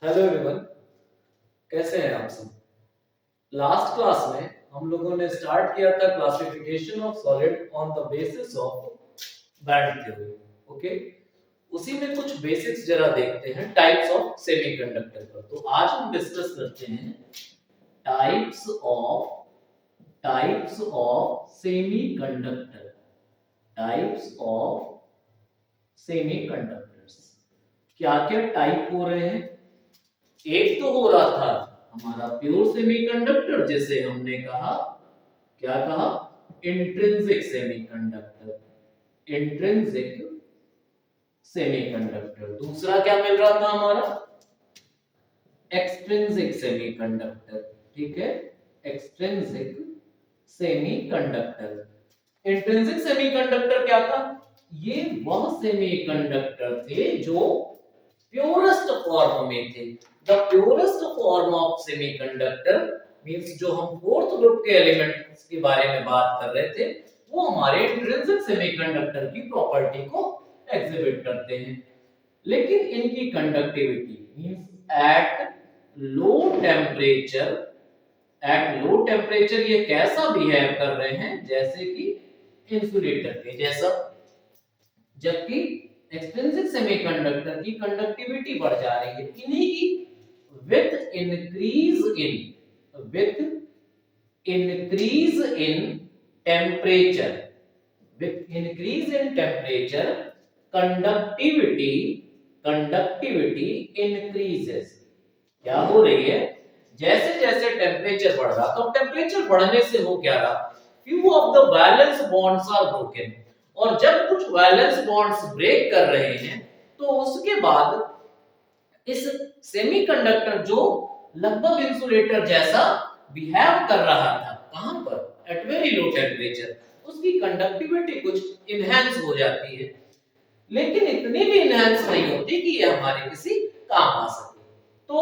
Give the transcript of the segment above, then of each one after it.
Hello everyone, कैसे हैं आप सब। लास्ट क्लास में हम लोगों ने स्टार्ट किया था classification of solid on the basis of band theory. Okay, उसी में कुछ बेसिक्स जरा देखते हैं टाइप्स ऑफ सेमीकंडक्टर पर। तो आज हम डिस्कस करते हैं types of semiconductor. Types of semiconductors, क्या क्या टाइप हो रहे हैं। एक तो हो रहा था हमारा प्योर सेमीकंडक्टर, जिसे हमने कहा, क्या कहा, इंट्रिंसिक सेमीकंडक्टर। Intrinsic semiconductor. दूसरा क्या मिल रहा था हमारा, एक्सट्रिंसिक सेमीकंडक्टर। ठीक है, एक्सट्रिंसिक सेमीकंडक्टर। इंट्रिंसिक सेमीकंडक्टर क्या था, ये वह सेमीकंडक्टर थे जो प्योरेस्ट फॉर्म में थे। The purest form of semiconductor means जो हम फोर्थ ग्रुप के एलिमेंट्स के बारे में बात कर रहे थे, वो हमारे इंट्रिंसिक सेमीकंडक्टर की प्रॉपर्टी को एग्जिबिट करते हैं। लेकिन इनकी conductivity means at low temperature ये कैसा बिहेव कर रहे हैं, जैसे कि इंसुलेटर के जैसा। जबकि एक्सट्रिंसिक सेमीकंडक्टर की कंडक्टिविटी बढ़ जा रही है, इन्हीं की with increase in temperature conductivity increases. क्या हो रही है, जैसे जैसे टेम्परेचर बढ़ रहा, तो टेम्परेचर बढ़ने से हो क्या रहा, few of the valence bonds are broken. और जब कुछ वैलेंस बॉन्ड्स ब्रेक कर रहे हैं, तो उसके बाद इस सेमीकंडक्टर जो लगभग इंसुलेटर जैसा बिहेव कर रहा था, कहां पर, एट वेरी लो टेम्परेचर, उसकी कंडक्टिविटी कुछ इनहेंस हो जाती है। लेकिन इतनी भी इनहेंस नहीं होती कि ये हमारे किसी काम आ सके। तो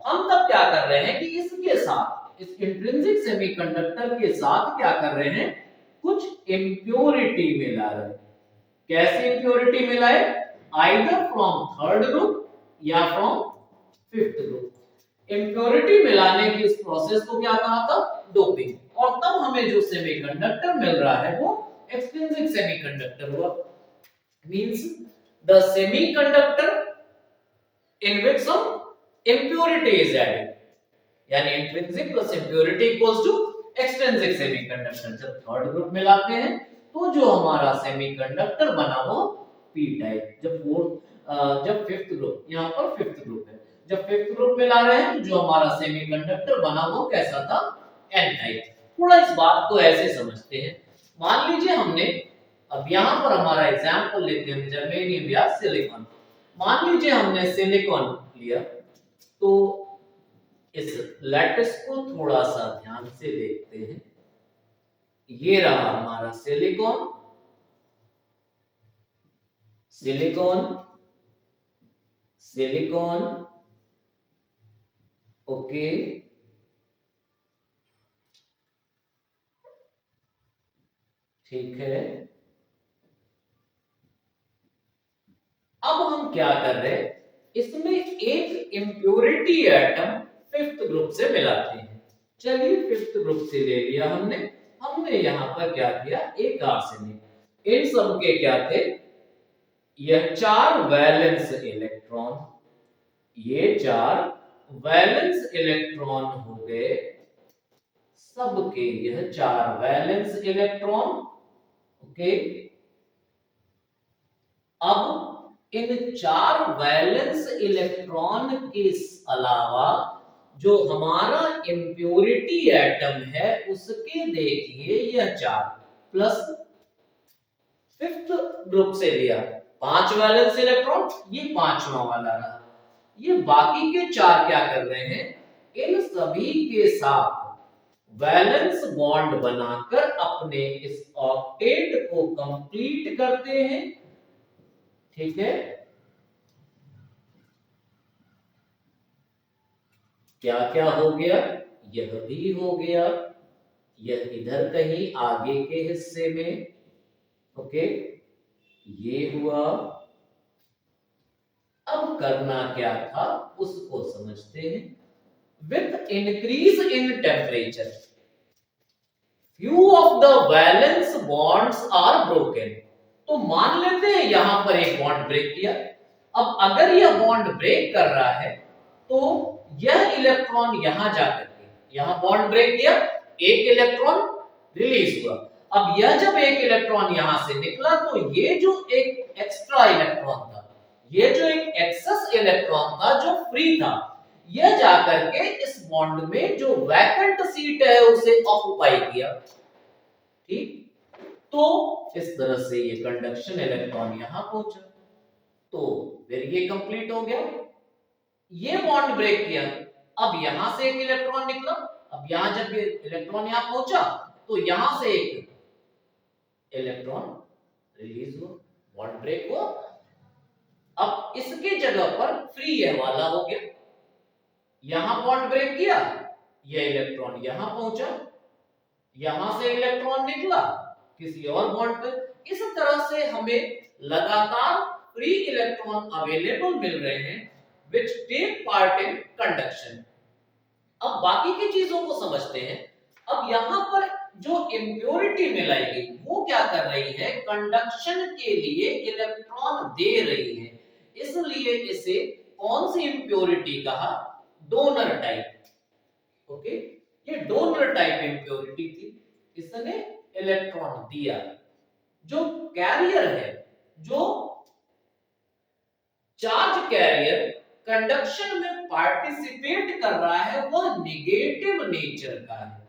हम तब क्या कर रहे हैं कि इसके साथ, इस इंट्रिंसिक सेमीकंडक्टर के साथ क्या कर रहे हैं, कुछ इम्प्योरिटी मिला रहे हैं। कैसी इम्प्योरिटी मिलाए, आइदर फ्रॉम थर्ड ग्रुप या फ्रॉम फिफ्थ ग्रुप। इम्प्योरिटी मिलाने की इस प्रोसेस को क्या कहा था, डोपिंग। और तब हमें जो सेमीकंडक्टर मिल रहा है वो एक्सट्रिंसिक सेमीकंडक्टर हुआ। Means the semiconductor in which some impurity is added, यानी intrinsic plus impurity equals to extrinsic semiconductor. जब थर्ड ग्रुप मिलाते हैं तो जो हमारा सेमीकंडक्टर बना वो पी टाइप। जब फिफ्थ ग्रुप, यहाँ पर फिफ्थ ग्रुप है, जब फिफ्थ ग्रुप मिला रहे हैं तो जो हमारा सेमीकंडक्टर बना वो कैसा था, एन टाइप। थोड़ा इस बात को ऐसे समझते हैं, मान लीजिए हमने, अब यहाँ पर हमारा एग्जाम्पल लेते हैं जर्मेनियम या सिलिकॉन। मान लीजिए हमने सिलिकॉन लिया, तो इस लैटिस को थोड़ा सा ध्यान से देखते हैं। ये रहा हमारा सिलिकॉन, सिलिकॉन, सिलिकॉन। ओके, ठीक है। अब हम क्या कर रहे हैं, इसमें एक इम्प्योरिटी एटम फिफ्थ ग्रुप से मिलाते हैं। चलिए फिफ्थ ग्रुप से ले लिया हमने। हमने यहां पर क्या किया, एक आर्सेनिक। इन सब के क्या थे, यह चार वैलेंस इलेक्ट्रॉन, ये चार वैलेंस इलेक्ट्रॉन हो गए सबके, यह चार वैलेंस इलेक्ट्रॉन। ओके, अब इन चार वैलेंस इलेक्ट्रॉन के अलावा जो हमारा इंप्योरिटी एटम है उसके देखिए यह चार प्लस फिफ्थ ग्रुप से लिया पांच वैलेंस इलेक्ट्रॉन, ये पांचवा वाला रहा। ये बाकी के चार क्या कर रहे हैं, इन सभी के साथ वैलेंस बॉन्ड बनाकर अपने इस ऑक्टेट को कंप्लीट करते हैं। ठीक है, क्या क्या हो गया, यह भी हो गया, यह इधर कहीं आगे के हिस्से में। ओके, ये हुआ, अब करना क्या था उसको समझते हैं। With increase in temperature few of the valence bonds are broken। तो मान लेते हैं यहां पर एक बॉन्ड ब्रेक किया। अब अगर यह बॉन्ड ब्रेक कर रहा है तो यह इलेक्ट्रॉन यहां जाकर के यहां बॉन्ड ब्रेक किया, एक इलेक्ट्रॉन रिलीज हुआ। अब यह जब एक इलेक्ट्रॉन यहां से निकला तो ये जो एक एक्स्ट्रा इलेक्ट्रॉन था, ये जो एक एक्सेस इलेक्ट्रॉन था जो फ्री था, यह जाकर के इस बॉन्ड में जो वैकेंट सीट है उसे ऑक्युपाई किया। ठीक, तो इस तरह से ये कंडक्शन इलेक्ट्रॉन यहां पहुंचा, तो फिर ये कंप्लीट हो गया। ये बॉन्ड ब्रेक किया, अब यहां से एक इलेक्ट्रॉन निकला। अब यहां जब ये इलेक्ट्रॉन यहां पहुंचा तो यहां से एक इलेक्ट्रॉन रिलीज हुआ, बॉन्ड ब्रेक हुआ। अब इसके जगह पर फ्री ये वाला हो गया, यहां बॉन्ड ब्रेक किया, ये इलेक्ट्रॉन यहां पहुंचा, यहां से इलेक्ट्रॉन निकला किसी और बॉन्ड पर। इस तरह से हमें लगातार फ्री इलेक्ट्रॉन अवेलेबल मिल रहे हैं which take part in conduction। अब बाकी की चीजों को समझते हैं। अब यहां पर जो इंप्योरिटी मिलाएगी वो क्या कर रही है, कंडक्शन के लिए इलेक्ट्रॉन दे रही है, इसलिए इसे कौन सी इंप्योरिटी कहा, डोनर टाइप। ओके, ये डोनर टाइप इंप्योरिटी थी, इसने इलेक्ट्रॉन दिया। जो कैरियर है, जो चार्ज कैरियर कंडक्शन में पार्टिसिपेट कर रहा है वह नेगेटिव नेचर का है,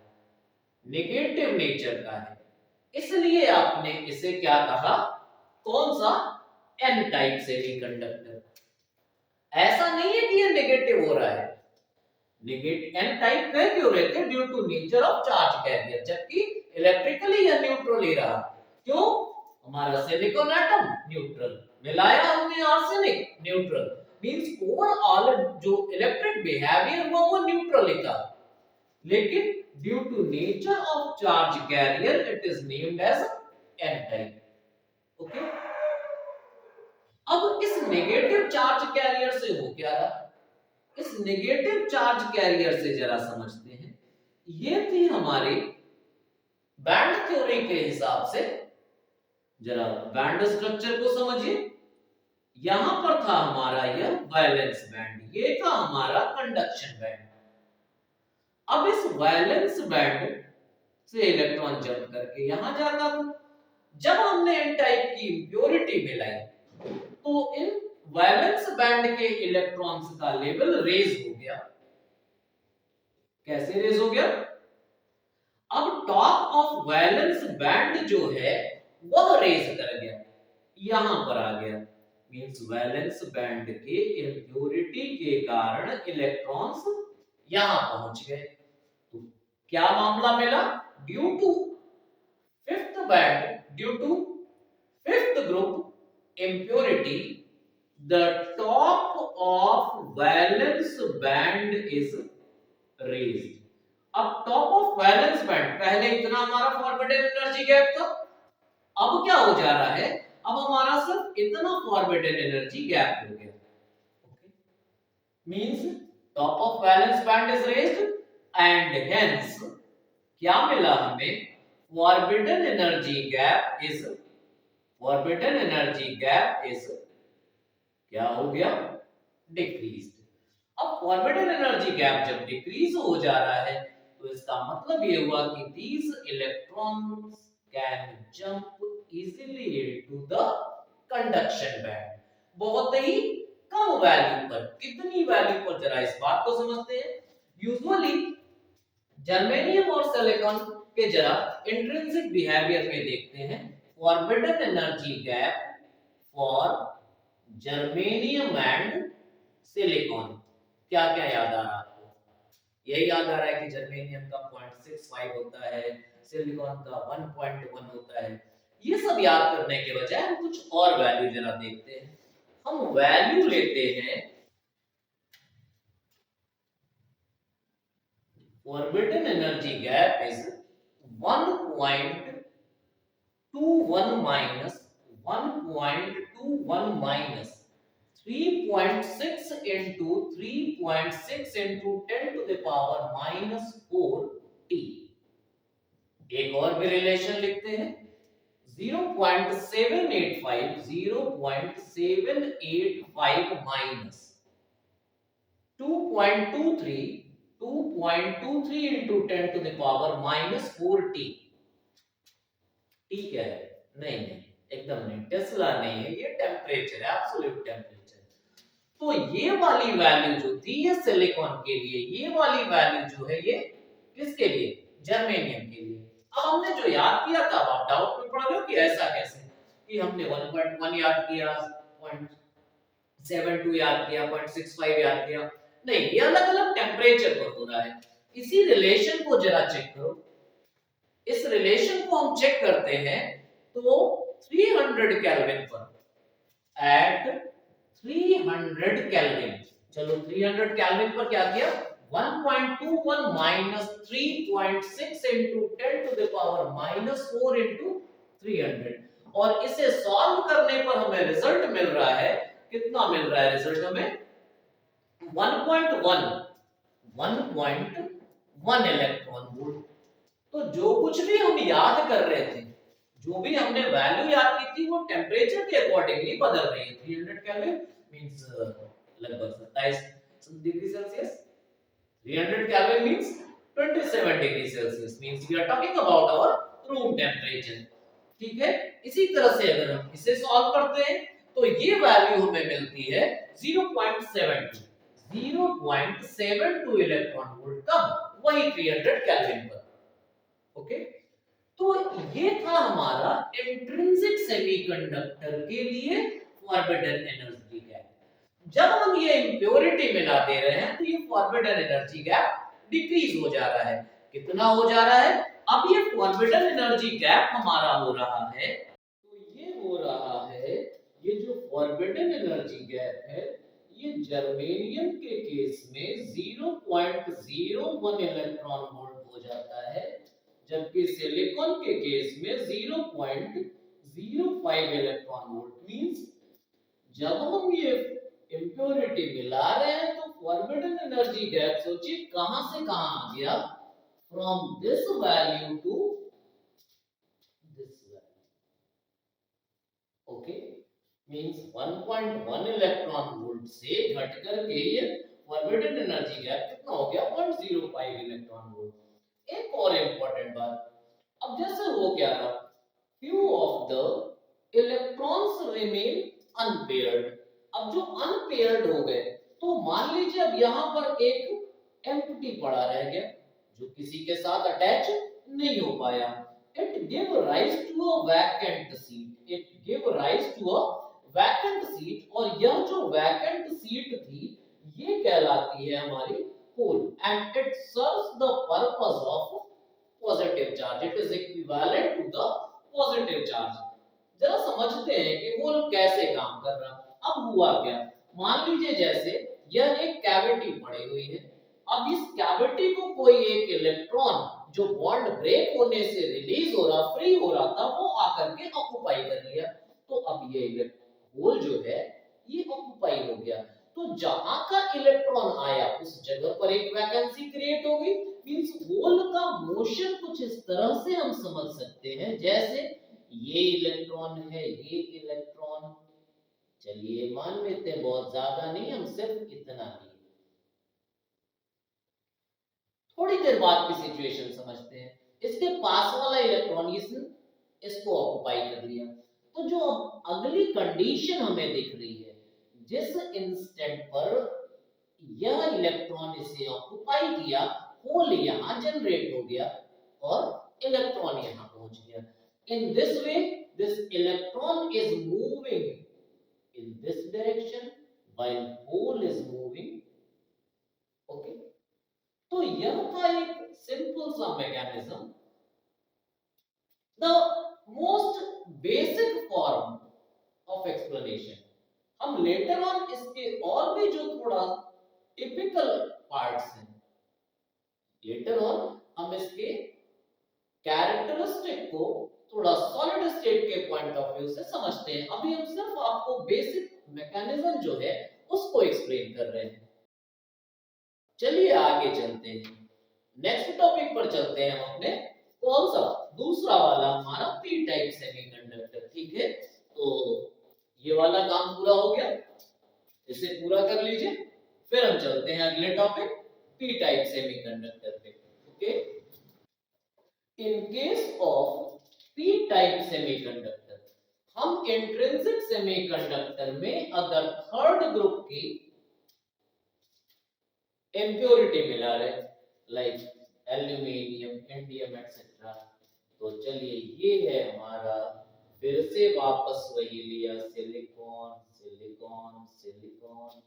नेगेटिव नेचर का है, इसलिए आपने इसे क्या कहा, कौन सा, एन टाइप सेमीकंडक्टर। ऐसा नहीं है कि ये नेगेटिव हो रहा है, नेगेटिव एन टाइप कह क्यों रहे थे, due to nature of charge carrier, जबकि इलेक्ट्रिकली यह न्यूट्रल ही रहा। क्यों, हमारा सिलिकॉन एटम न्यूट्रल, मिलाया हमने आर्सेनिक न्यूट्रल, मींस ओवरऑल जो इलेक्ट्रिक बिहेवियर हुआ वो न्यूट्रल ही था। लेकिन due to nature of charge carrier it is named as N type. Okay, अब इस नेगेटिव चार्ज कैरियर से हो क्या रहा, इस नेगेटिव चार्ज कैरियर से जरा समझते हैं। ये थी हमारी बैंड थ्योरी के हिसाब से, जरा बैंड स्ट्रक्चर को समझिए। यहां पर था हमारा यह वैलेंस बैंड, ये था हमारा कंडक्शन बैंड। अब इस वैलेंस बैंड से इलेक्ट्रॉन जंप करके यहां जाता था। जब हमने एन टाइप की इंप्योरिटी मिलाई तो इन वैलेंस बैंड के इलेक्ट्रॉन्स का लेवल रेज हो गया। कैसे रेज हो गया, अब टॉप ऑफ वैलेंस बैंड जो है वह रेज कर गया, यहां पर आ गया। मींस वैलेंस बैंड के इंप्योरिटी के कारण इलेक्ट्रॉन्स यहां पहुंच गए। तो क्या मामला मिला, due to fifth band, due to fifth group impurity, the top of valence band is raised। अब टॉप ऑफ वैलेंस बैंड, पहले इतना हमारा फॉरबिडन एनर्जी गैप था, अब क्या हो जा रहा है, अब हमारा सिर्फ इतना फॉरबिडन एनर्जी गैप हो गया। Means top of valence band is raised and hence क्या मिला हमें, forbidden energy gap is, forbidden energy gap is क्या हो गया, डिक्रीज। अब फॉरबिडन एनर्जी गैप जब डिक्रीज हो जा रहा है तो इसका मतलब ये हुआ कि these electrons can jump easily into the conduction band। बहुत ही कम वैल्यू पर, कितनी वैल्यू पर, जरा इस बात को समझते हैं। यूजुअली जर्मेनियम और सिलिकॉन के जरा इंट्रिंसिक बिहेवियर में देखते हैं। Forbidden energy gap for germanium and silicon, क्या क्या याद आ रहा है आपको, यही याद आ रहा है कि जर्मेनियम का 0.65 होता है, सिलिकॉन का 1.1 होता है। ये सब याद करने के बजाय हम कुछ और वैल्यू जरा देखते हैं। हम वैल्यू लेते हैं, orbital energy gap is 1.21 minus 1.21 minus 3.6 into 3.6 into 10 to the power minus 4t। एक और भी रिलेशन लिखते हैं, 0.785 minus 2.23 into 10 to the power minus 4t। ठीक है, नहीं नहीं, एकदम नहीं, टेस्ला नहीं है, ये टेम्परेचर है, एब्सोल्यूट टेम्परेचर। तो ये वाली वैल्यू जो थी ये सिलिकॉन के लिए, ये वाली वैल्यू जो है ये किसके लिए, जर्मेनियम के लिए। अब हमने जो याद किया था, अब आप डाउट में पड़ रहे हो कि ऐसा कैसे, कि हमने 1.1 याद किया, 0.72 याद किया, 0.65 याद किया, नहीं, ये अलग अलग टेम्परेचर पर हो रहा है। इसी रिलेशन को जरा चेक करो, इस रिलेशन को हम चेक करते हैं तो 300 केल्विन पर, एट 300 केल्विन, चलो 300 केल्विन पर क्या किया, 1.21 minus 3.6 into 10 to the power minus 4 into 300, और इसे सॉल्व करने पर हमें रिजल्ट मिल रहा है, कितना मिल रहा है रिजल्ट हमें, 1.1 इलेक्ट्रॉन वोल्ट। तो जो कुछ भी हम याद कर रहे थे, जो भी हमने वैल्यू याद की थी, वो टेम्परेचर के अकॉर्डिंगली बदल रही है। 300 केल्विन मींस लगभग 27 degree Celsius, 300 Kelvin means 27 degree Celsius, means we are talking about our room temperature। ठीक है, इसी तरह से अगर हम इसे सॉल्व करते हैं तो ये वैल्यू हमें मिलती है 0.72 इलेक्ट्रॉन वोल्ट, कब, वही 300 केल्विन पर। ओके, तो ये था हमारा इंट्रिंसिक सेमीकंडक्टर के लिए फॉरबिडन एनर्जी गैप। जब हम ये इंप्योरिटी मिला दे रहे हैं तो ये फॉरबिडन एनर्जी गैप डिक्रीज हो जा रहा है। कितना हो जा रहा है, अब ये फॉरबिडन एनर्जी गैप हमारा हो रहा है, तो ये हो रहा है, ये जो फॉरबिडन एनर्जी गैप है ये जर्मेनियम के केस में 0.01 इलेक्ट्रॉन वोल्ट हो जाता है, जबकि सिलिकॉन के केस में 0.05 इलेक्ट्रॉन वोल्ट। मींस जब हम ये इंप्योरिटी मिला रहे हैं तो फॉरबिडन एनर्जी गैप सोचिए कहां से कहां आ गया, from this value to this value. Okay, means 1.1 electron volt से घट करके ये फॉरबिडन एनर्जी गैप कितना हो गया, 0.05 इलेक्ट्रॉन वोल्ट। एक और इंपॉर्टेंट बात, अब जैसे हो क्या रहा, few of the electrons remain unpaired। अब जो अनपेयर्ड हो गए तो मान लीजिए अब यहां पर एक एम्प्टी पड़ा रह गया जो किसी के साथ अटैच नहीं हो पाया। It give rise to a vacant seat, it give rise to a vacant seat, और यह जो वैकेंट सीट थी ये कहलाती है हमारी hole, and it serves the purpose of positive charge, it is equivalent to the positive charge. जरा समझते हैं कि होल कैसे काम कर रहा। अब हुआ क्या, मान लीजिए जैसे यह एक कैविटी पड़ी हुई है, अब इस कैविटी को कोई एक इलेक्ट्रॉन जो बॉन्ड ब्रेक होने से रिलीज हो रहा, फ्री हो रहा था, वो आकर के ऑक्युपाई कर लिया, तो अब ये होल जो है ये ऑक्युपाई हो गया। तो जहां का इलेक्ट्रॉन आया उस जगह पर एक वैकेंसी क्रिएट हो गई। मींस होल का मोशन कुछ इस तरह से हम समझ सकते हैं, जैसे ये इलेक्ट्रॉन है, ये इलेक्ट्रॉन, चलिए मान लेते हैं बहुत ज्यादा नहीं, हम सिर्फ इतना ही। थोड़ी देर बाद की सिचुएशन समझते हैं, इसके पास वाला इलेक्ट्रॉन इसको ऑक्युपाई कर लिया, तो जो अगली कंडीशन हमें दिख रही है, जिस इंस्टेंट पर यह इलेक्ट्रॉन इसे ऑक्युपाई किया, होल यहां जनरेट हो गया और इलेक्ट्रॉन यहां पहुंच गया। In this way this electron is moving in this direction while hole is moving। Okay, तो यह था एक सिंपल सा mechanism, the most basic form of explanation. हम लेटर ऑन इसके और भी जो थोड़ा टिपिकल पार्ट्स हैं, लेटर ऑन हम इसके कैरेक्टरिस्टिक को थोड़ा सॉलिड स्टेट के पॉइंट ऑफ व्यू से समझते हैं। अभी हम सिर्फ आपको बेसिक मैकेनिज्म जो है उसको एक्सप्लेन कर रहे हैं। चलिए आगे चलते हैं, नेक्स्ट टॉपिक पर चलते हैं हम अपने, कौन सा, दूसरा वाला हमारा पी टाइप सेमीकंडक्टर। ठीक है, तो ये वाला काम पूरा हो गया, इसे पूरा कर लीजिए, फिर हम चलते हैं अगले टॉपिक पी टाइप सेमीकंडक्टर पे। Okay, in case of P type semiconductor, हम इंट्रिंसिक सेमीकंडक्टर में अगर थर्ड ग्रुप की इम्प्योरिटी मिला रहे, लाइक एल्यूमिनियम, इंडियम एक्सेट्रा, तो चलिए ये है हमारा, फिर से वापस वही लिया, सिलिकॉन सिलिकॉन सिलिकॉन,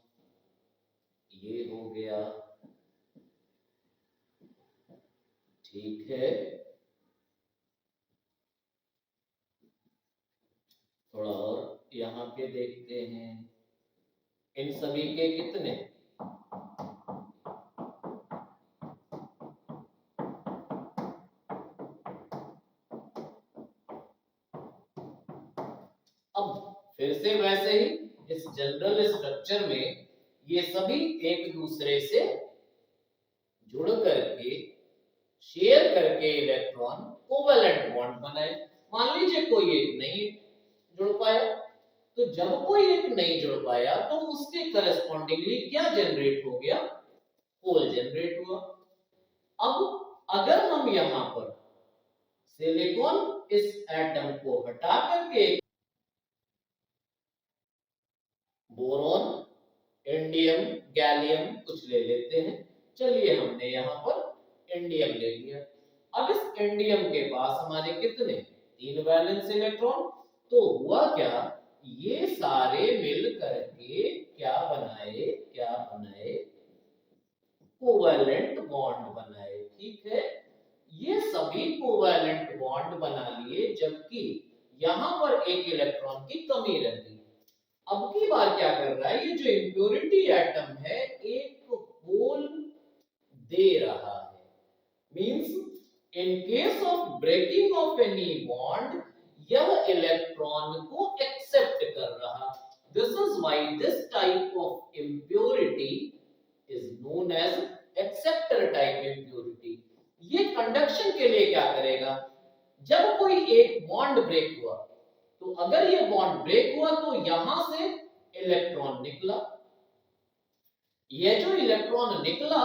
ये हो गया। ठीक है, थोड़ा और यहाँ पे देखते हैं, इन सभी के कितने, अब फिर से वैसे ही इस जनरल स्ट्रक्चर में ये सभी एक दूसरे से जुड़ करके, शेयर करके इलेक्ट्रॉन कोवेलेंट बॉन्ड बनाए। मान लीजिए कोई एक नहीं जुड़ पाया, तो जब कोई एक नहीं जुड़ पाया तो उसके करस्पॉन्डिंगली क्या जनरेट हो गया, होल जनरेट हुआ। अब अगर हम यहां पर सिलिकॉन इस एटम को हटा करके बोरॉन, इंडियम, गैलियम कुछ ले लेते हैं, चलिए हमने यहां पर इंडियम ले लिया। अब इस इंडियम के पास हमारे कितने, 3 वैलेंस इलेक्ट्रॉन, तो हुआ क्या, ये सारे मिल करके क्या बनाए, कोवेलेंट बॉन्ड बनाए। ठीक है, ये सभी कोवेलेंट बॉन्ड बना लिए, जबकि यहां पर एक इलेक्ट्रॉन की कमी रहती। अब की बार क्या कर रहा है, ये जो इम्प्योरिटी एटम है एक होल दे रहा है, means in case of breaking of any bond यह इलेक्ट्रॉन को एक्सेप्ट कर रहा। This is why this type of impurity is known as acceptor type impurity. ये कंडक्शन के लिए क्या करेगा, जब कोई एक बॉन्ड ब्रेक हुआ, तो अगर ये बॉन्ड ब्रेक हुआ तो यहां से इलेक्ट्रॉन निकला, ये जो इलेक्ट्रॉन निकला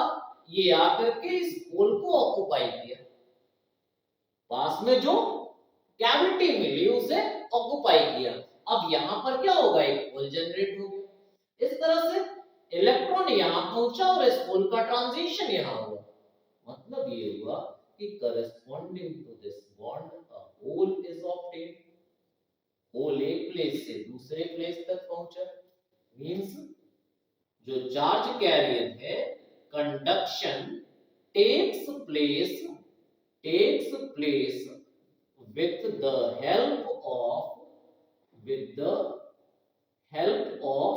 ये आकर के इस होल को ऑक्युपाई किया, पास में जो कैविटी मिली उसे ऑक्युपाई किया। अब यहां पर क्या होगा, एक होल जनरेट हो गया। इस तरह से इलेक्ट्रॉन यहां पहुंचा और इस होल का ट्रांजिशन यहां हुआ, मतलब ये हुआ कि corresponding to this bond a hole is obtained. Hole एक प्लेस से दूसरे प्लेस तक पहुंचा, मींस जो चार्ज कैरियर है, conduction takes place with the help of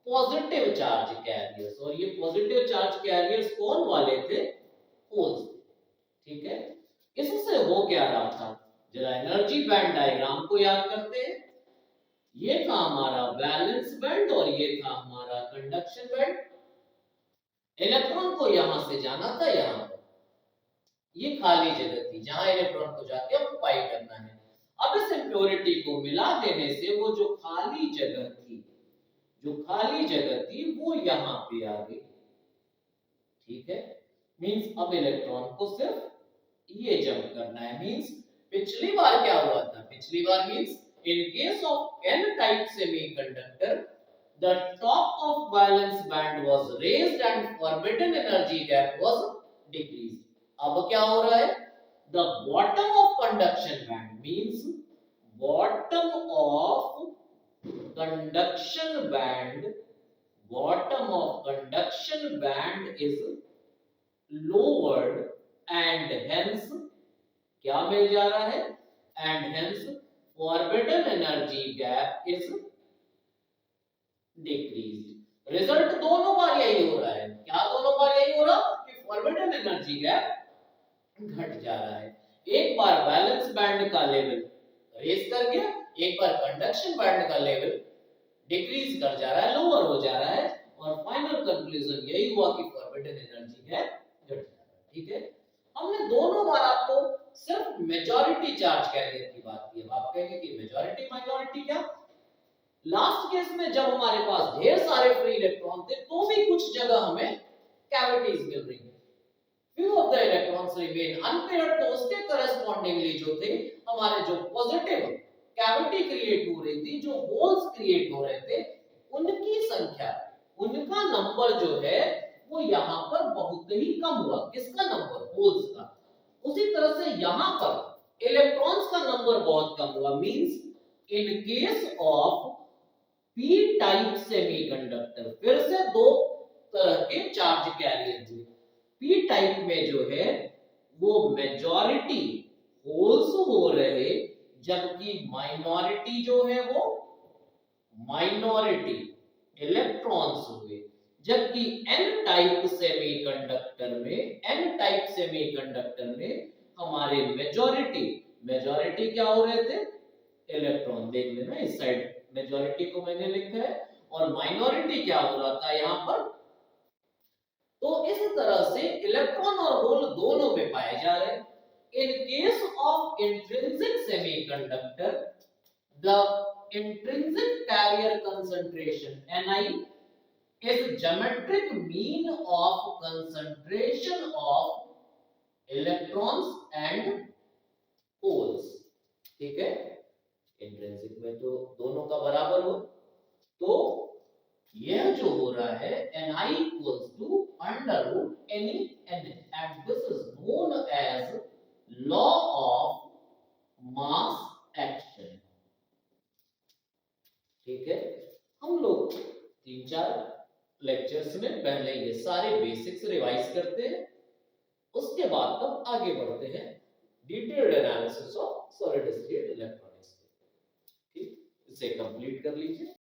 positive charge carriers, और ये पॉजिटिव चार्ज कैरियर्स कौन वाले थे, होल्स। ठीक है, इससे हो क्या रहा था, जरा एनर्जी बैंड डायग्राम को याद करते हैं। ये था हमारा वैलेंस बैंड और ये था हमारा कंडक्शन बैंड। इलेक्ट्रॉन को यहां से जाना था, यहां पर ये खाली जगह थी जहां इलेक्ट्रॉन को जाके ऑक्युपाई करना है। अब इस इम्प्योरिटी को मिला देने से वो जो खाली जगह थी वो यहां पे आ गई। ठीक है, मींस अब इलेक्ट्रॉन को सिर्फ ये जंप करना है। मींस पिछली बार क्या हुआ था, पिछली bar means in case of n type semiconductor the top of valence band was raised and forbidden energy gap was decreased। अब क्या हो रहा है, the bottom of conduction band means bottom of conduction band is lowered and hence क्या मिल जा रहा है, and hence forbidden energy gap is decreased। Result दोनों बार यही हो रहा है, क्या दोनों बार यही हो रहा कि forbidden energy gap घट जा रहा है। एक बार बैलेंस बैंड का लेवल रेज कर गया, एक बार कंडक्शन बैंड का लेवल डिक्रीज कर जा रहा है, लोअर हो जा रहा है, और फाइनल कंक्लूजन यही हुआ कि फॉरबिडन एनर्जी है घट जा रहा है। ठीक है, हमने दोनों बार आपको सिर्फ मेजॉरिटी चार्ज कैरियर की बात की। अब आप कहेंगे कि मेजॉरिटी माइनॉरिटी क्या? लास्ट केस में जब हमारे पास ढेर सारे फ्री इलेक्ट्रॉन थे तो भी कुछ जगह हमें कैविटीज मिल रही है। few of the electrons remain unpaired, तो उसके correspondingly जो थे हमारे जो पॉजिटिव कैविटी क्रिएट हो रही थी, जो होल्स क्रिएट हो रहे थे, उनकी संख्या, उनका नंबर जो है वो यहाँ पर बहुत ही कम हुआ। किसका नंबर? होल्स का। उसी तरह से यहाँ पर इलेक्ट्रॉन्स का नंबर बहुत कम हुआ। Means in case of P type semiconductor, फिर से दो तरह के चार्ज कैरियर हुए। पी टाइप में जो है वो मेजॉरिटी होल्स हो रहे, जबकि माइनॉरिटी जो है वो माइनॉरिटी इलेक्ट्रॉन्स हुए। जबकि एन टाइप सेमीकंडक्टर में हमारे मेजॉरिटी क्या हो रहे थे? इलेक्ट्रॉन। देख लेना इस साइड मेजॉरिटी को मैंने लिखा है, और माइनॉरिटी क्या हो रहा था यहाँ पर? तो इस तरह से इलेक्ट्रॉन और होल दोनों में पाए जा रहे हैं। In case of intrinsic semiconductor, the intrinsic carrier concentration Ni is geometric mean of concentration of electrons and holes। ठीक है, इंट्रिंसिक में तो दोनों का बराबर हो, तो यह जो हो रहा है Ni equals to under root any N, and this is known as law of mass action। ठीक है, हम लोग 3-4 लेक्चर्स में पहले ये सारे बेसिक्स रिवाइज करते हैं, उसके बाद तब आगे बढ़ते हैं detailed analysis of solid state electronics. ठीक, इसे कंप्लीट कर लीजिए।